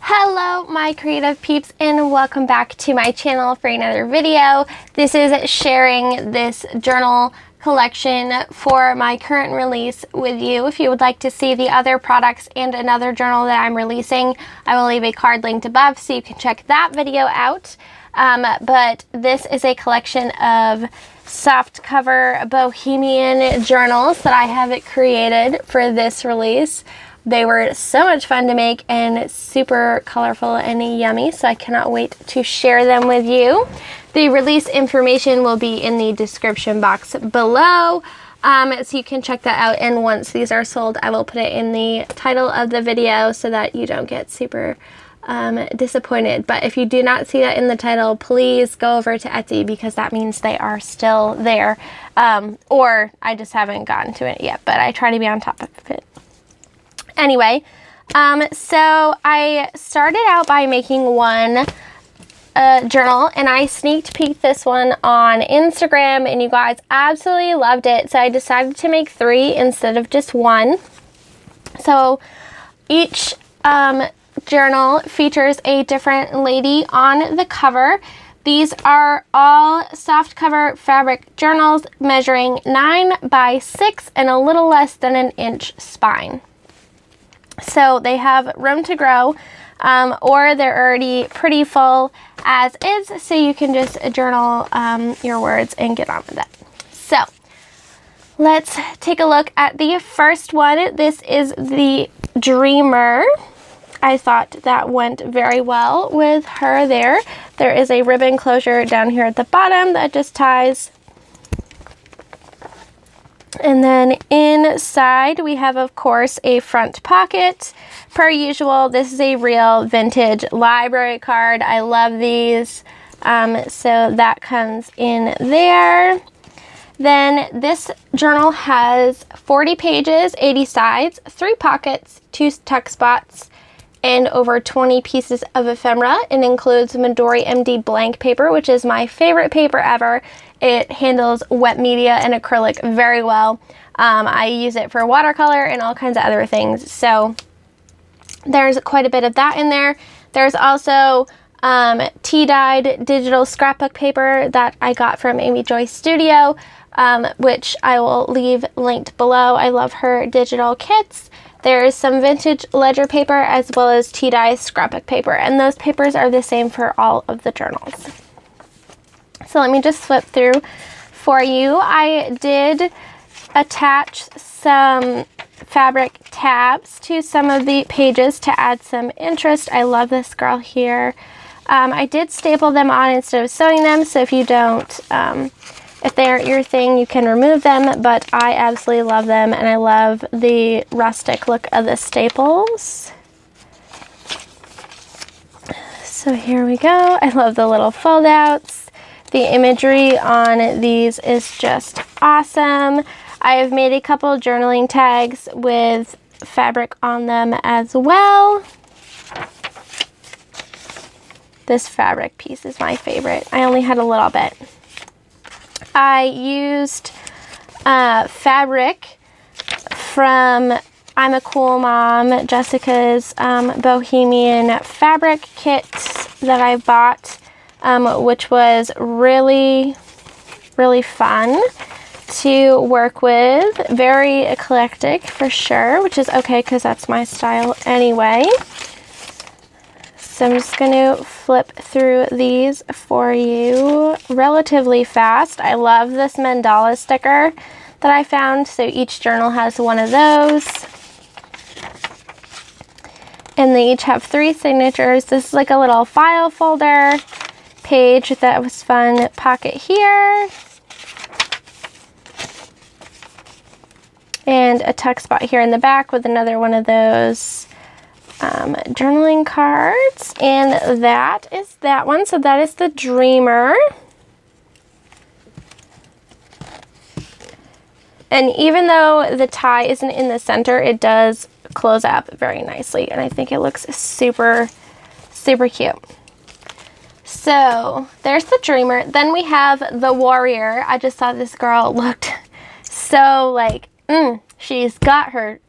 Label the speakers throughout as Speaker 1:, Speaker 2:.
Speaker 1: Hello my creative peeps, and welcome back to my channel for another video. This is sharing this journal collection for my current release with you. If you would like to see the other products and another journal that I'm releasing, I will leave a card linked above so you can check that video out. But this is a collection of soft cover Bohemian journals that I have created for this release. They were so much fun to make and super colorful and yummy, so I cannot wait to share them with you. The release information will be in the description box below, so you can check that out. And once these are sold, I will put it in the title of the video so that you don't get super disappointed. But if you do not see that in the title, please go over to Etsy because that means they are still there. Or I just haven't gotten to it yet, but I try to be on top of it. Anyway, so I started out by making one journal, and I sneak peeked this one on Instagram, and you guys absolutely loved it. So I decided to make 3 instead of just 1. So each journal features a different lady on the cover. These are all soft cover fabric journals measuring 9 by 6 and a little less than an inch spine. So they have room to grow, or they're already pretty full as is, so you can just journal your words and get on with it. So let's take a look at the first one. This is the Dreamer. I thought that went very well with her there. There is a ribbon closure down here at the bottom that just ties. And then inside we have, of course, a front pocket. Per usual, this is a real vintage library card. I love these. So that comes in there. Then this journal has 40 pages, 80 sides, 3 pockets, 2 tuck spots, and over 20 pieces of ephemera. It includes Midori MD blank paper, which is my favorite paper ever. It handles wet media and acrylic very well. I use it for watercolor and all kinds of other things. So there's quite a bit of that in there. There's also tea-dyed digital scrapbook paper that I got from Amy Joy Studio, which I will leave linked below. I love her digital kits. There's some vintage ledger paper as well as tea-dye scrapbook paper, and those papers are the same for all of the journals. So let me just flip through for you. I did attach some fabric tabs to some of the pages to add some interest. I love this girl here. I did staple them on instead of sewing them, so if you don't, if they aren't your thing, you can remove them, but I absolutely love them, and I love the rustic look of the staples. So here we go. I love the little fold outs. The imagery on these is just awesome. I have made a couple journaling tags with fabric on them as well. This fabric piece is my favorite. I only had a little bit. I used fabric from I'm a Cool Mom, Jessica's Bohemian fabric kit that I bought, which was really fun to work with. Very eclectic for sure, which is okay because that's my style anyway. So I'm just going to flip through these for you relatively fast. I love this mandala sticker that I found, so each journal has one of those. And they each have 3 signatures. This is like a little file folder page that was fun. Pocket here. And a tuck spot here in the back with another one of those journaling cards. And that is that one. So that is the Dreamer. And even though the tie isn't in the center, it does close up very nicely, and I think it looks super cute. So there's the Dreamer. Then we have the Warrior. I just thought this girl looked so like she's got her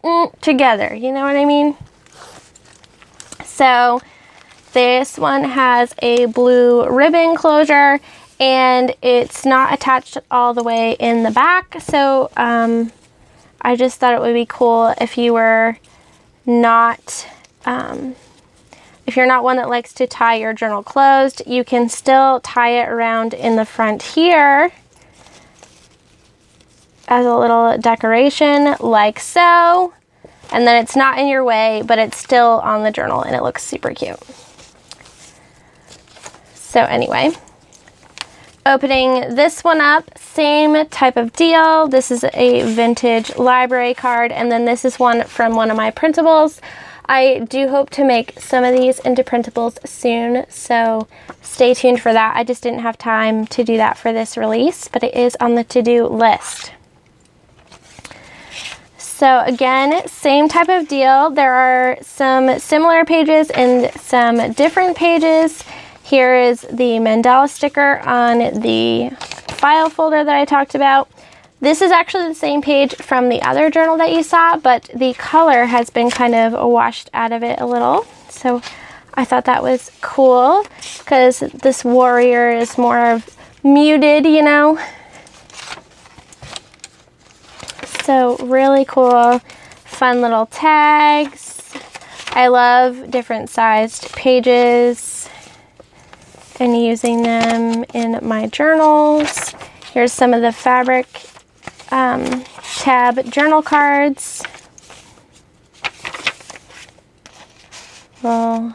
Speaker 1: together, you know what I mean? So This one has a blue ribbon closure, and it's not attached all the way in the back, so I just thought it would be cool if you were not, if you're not one that likes to tie your journal closed, you can still tie it around in the front here as a little decoration, like so. And then it's not in your way, but it's still on the journal, and it looks super cute. So anyway, opening this one up, same type of deal. This is a vintage library card, and then this is one from one of my printables. I do hope to make some of these into printables soon, so stay tuned for that. I just didn't have time to do that for this release, but it is on the to-do list. So again, same type of deal. There are some similar pages and some different pages. Here is the mandala sticker on the file folder that I talked about. This is actually the same page from the other journal that you saw, but the color has been kind of washed out of it a little. So I thought that was cool because this warrior is more of muted, you know. So really cool, fun little tags. I love different sized pages and using them in my journals. Here's some of the fabric tab journal cards. Little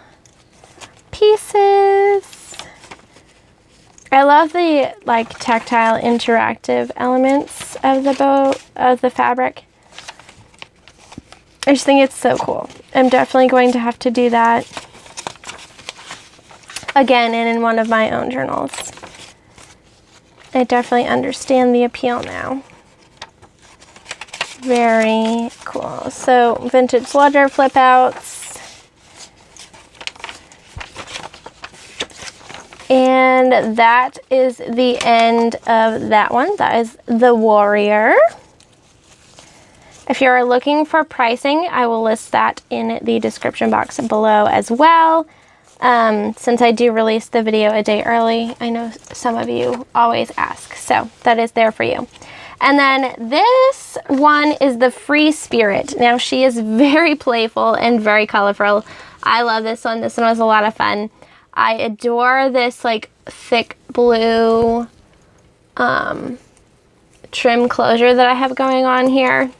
Speaker 1: pieces. I love the like tactile interactive elements of the fabric. I just think it's so cool. I'm definitely going to have to do that again and in one of my own journals. I definitely understand the appeal now. Very cool. So vintage ledger flip outs. And that is the end of that one. That is the warrior. If you're looking for pricing, I will list that in the description box below as well. Since I do release the video a day early, I know some of you always ask, so that is there for you. And then this one is the Free Spirit. Now she is very playful and very colorful. I love this one. This one was a lot of fun. I adore this like thick blue trim closure that I have going on here.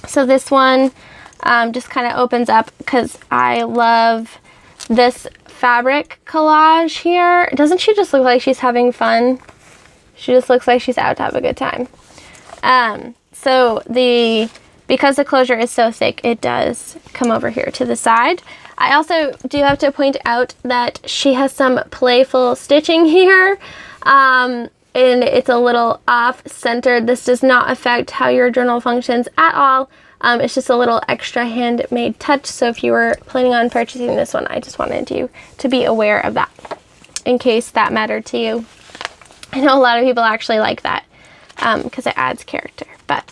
Speaker 1: So this one just kind of opens up because I love this fabric collage here. Doesn't she just look like she's having fun? She just looks like she's out to have a good time. Because the closure is so thick, it does come over here to the side. I also do have to point out that she has some playful stitching here, and it's a little off-centered. This does not affect how your journal functions at all. It's just a little extra handmade touch, so if you were planning on purchasing this one, I just wanted you to be aware of that in case that mattered to you. I know a lot of people actually like that because it adds character, but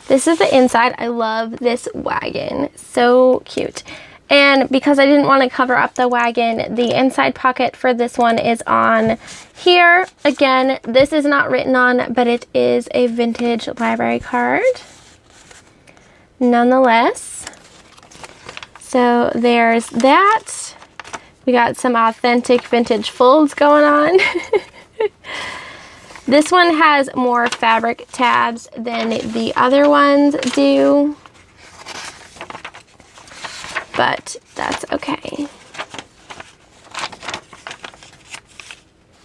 Speaker 1: this is the inside. I love this wagon. So cute. And because I didn't want to cover up the wagon, the inside pocket for this one is on here. Again, this is not written on, but it is a vintage library card nonetheless. So there's that. We got some authentic vintage folds going on. This one has more fabric tabs than the other ones do, but that's okay.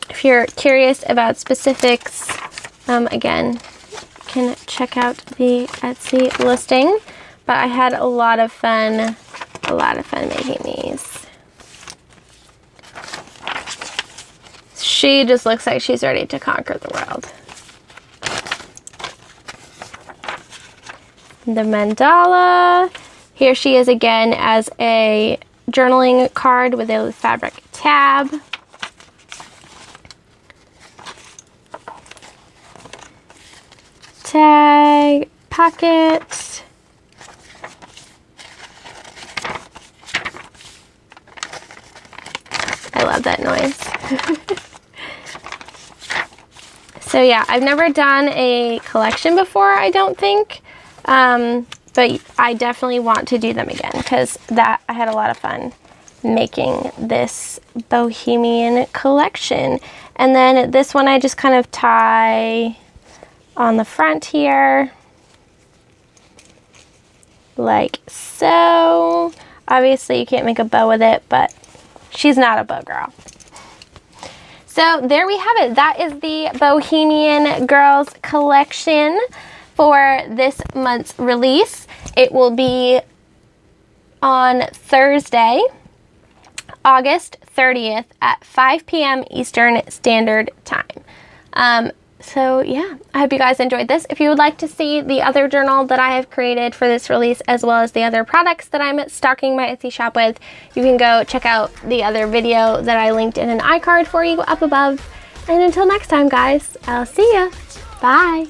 Speaker 1: If you're curious about specifics, again, you can check out the Etsy listing, but I had a lot of fun making these. She just looks like she's ready to conquer the world. The mandala. Here she is again as a journaling card with a fabric tab. Tag, pocket. love that noise. So yeah, I've never done a collection before, I don't think. But I definitely want to do them again because I had a lot of fun making this Bohemian collection. And then this one I just kind of tie on the front here, like so. Obviously you can't make a bow with it, but she's not a bow girl. So there we have it. That is the Bohemian Girls collection for this month's release. It will be on Thursday, August 30th at 5 p.m. Eastern Standard Time. So yeah, I hope you guys enjoyed this. If you would like to see the other journal that I have created for this release, as well as the other products that I'm stocking my Etsy shop with, you can go check out the other video that I linked in an iCard for you up above. And until next time, guys, I'll see ya. Bye.